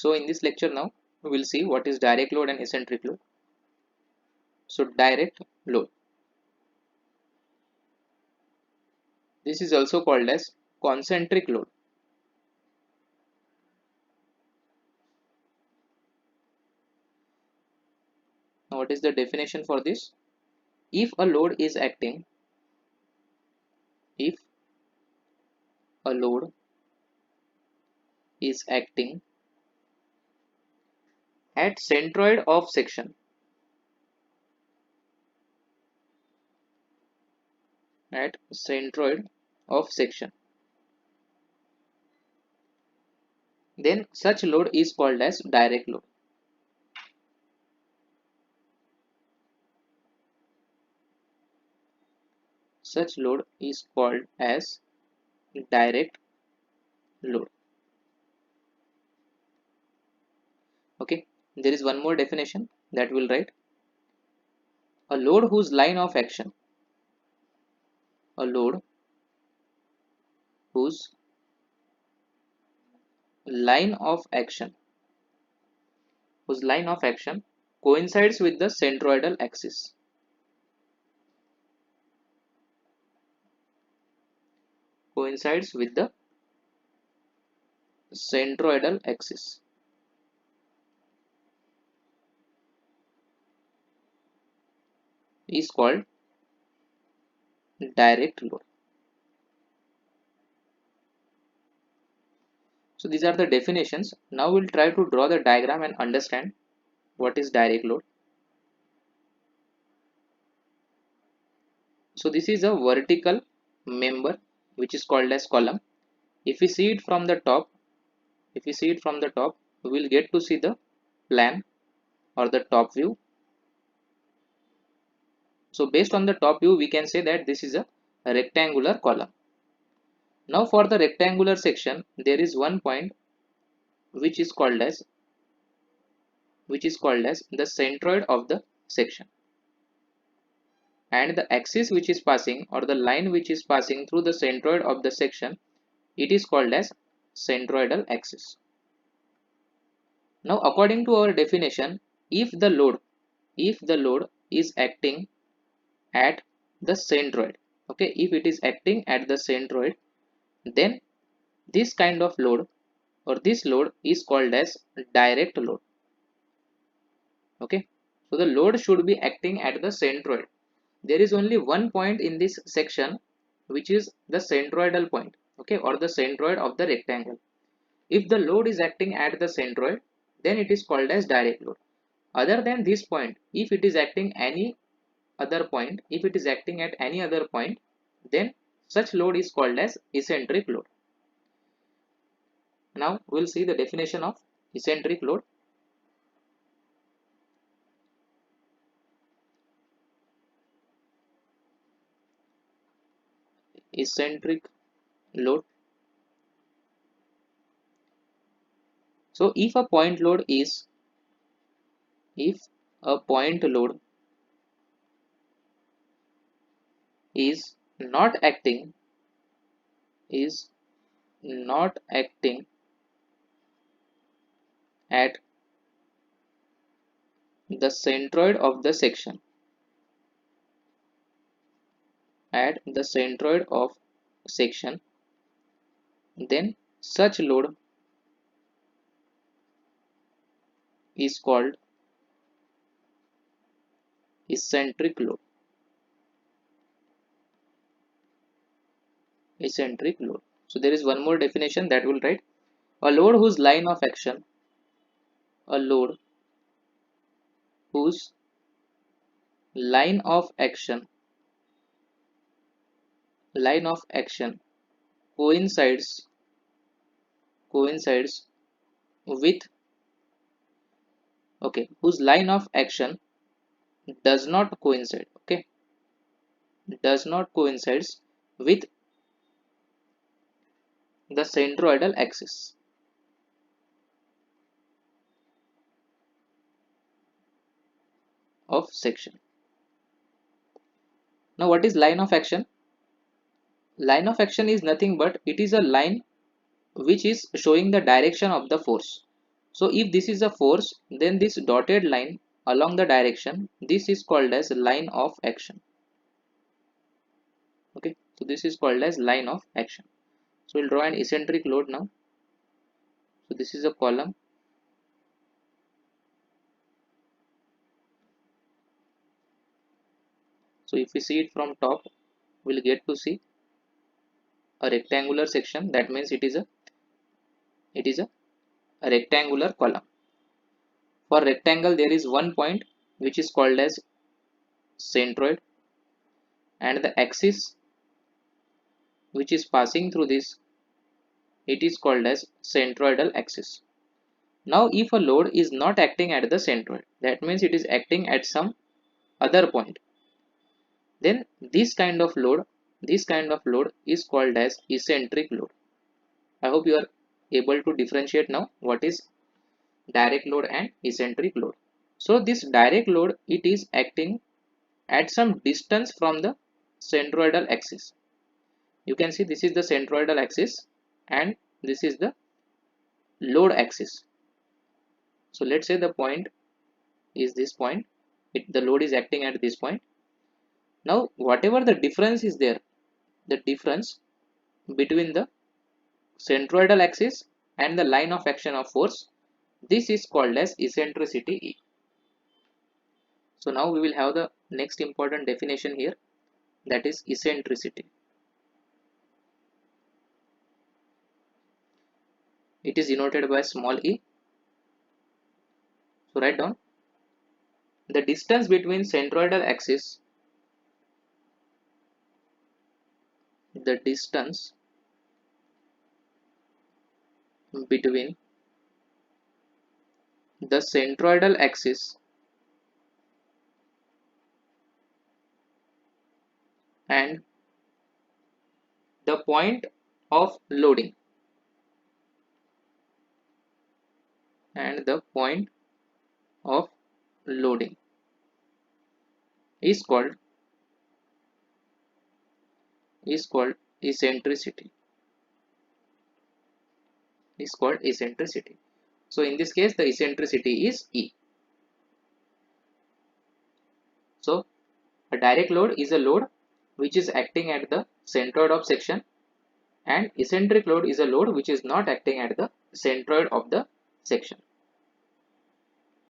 So in this lecture now we will see what is direct load and eccentric load. So direct load, this is also called as concentric load. Now what is the definition for this? If a load is acting, if a load is acting at centroid of section, at centroid of section, then such load is called as direct load. Such load is called as direct load. Okay, there is one more definition that we'll write. A load whose line of action, a load whose line of action, whose line of action coincides with the centroidal axis. Coincides with the centroidal axis is called direct load. So these are the definitions. Now we'll try to draw the diagram and understand what is direct load. So this is a vertical member which is called as column. If we see it from the top, we will get to see the plan or the top view. So based on the top view, we can say that this is a rectangular column. Now for the rectangular section, there is one point which is called as the centroid of the section, and the axis which is passing, or the line which is passing through the centroid of the section, it is called as centroidal axis. Now according to our definition, if the load is acting at the centroid, okay, if it is acting at the centroid, then this kind of load, or this load, is called as direct load. Okay, so the load should be acting at the centroid. There is only one point in this section which is the centroidal point, okay, or the centroid of the rectangle. If the load is acting at the centroid, then it is called as direct load. Other than this point, if it is acting any other point, if it is acting at any other point, then such load is called as eccentric load. Now we'll see the definition of eccentric load. Eccentric load. So if a point load is not acting at the centroid of the section, then such load is called eccentric load. Eccentric load. So there is one more definition that we'll write. A load whose line of action coincides with, okay, whose line of action does not coincide, okay, does not coincides with the centroidal axis. Of section. Now what is line of action? Line of action is nothing but it is a line which is showing the direction of the force. So if this is a force, then this dotted line along the direction, this is called as line of action. Okay, so this is called as line of action. So we'll draw an eccentric load now. So this is a column. So if we see it from top, we'll get to see a rectangular section. That means it is a rectangular column. For rectangle, there is one point which is called as centroid, and the axis which is passing through this, it is called as centroidal axis. Now if a load is not acting at the centroid, that means it is acting at some other point, then this kind of load is called as eccentric load. I hope you are able to differentiate now what is direct load and eccentric load. So this direct load, it is acting at some distance from the centroidal axis. You can see this is the centroidal axis and this is the load axis. So let's say the point is this point, the load is acting at this point. Now whatever the difference is there, the difference between the centroidal axis and the line of action of force, this is called as eccentricity E. So now we will have the next important definition here, that is eccentricity. It is denoted by small e. So write down the distance between centroidal axis, the distance between the centroidal axis and the point of loading, and the point of loading is called eccentricity. Is called eccentricity. So in this case the eccentricity is E. So a direct load is a load which is acting at the centroid of section, and eccentric load is a load which is not acting at the centroid of the section.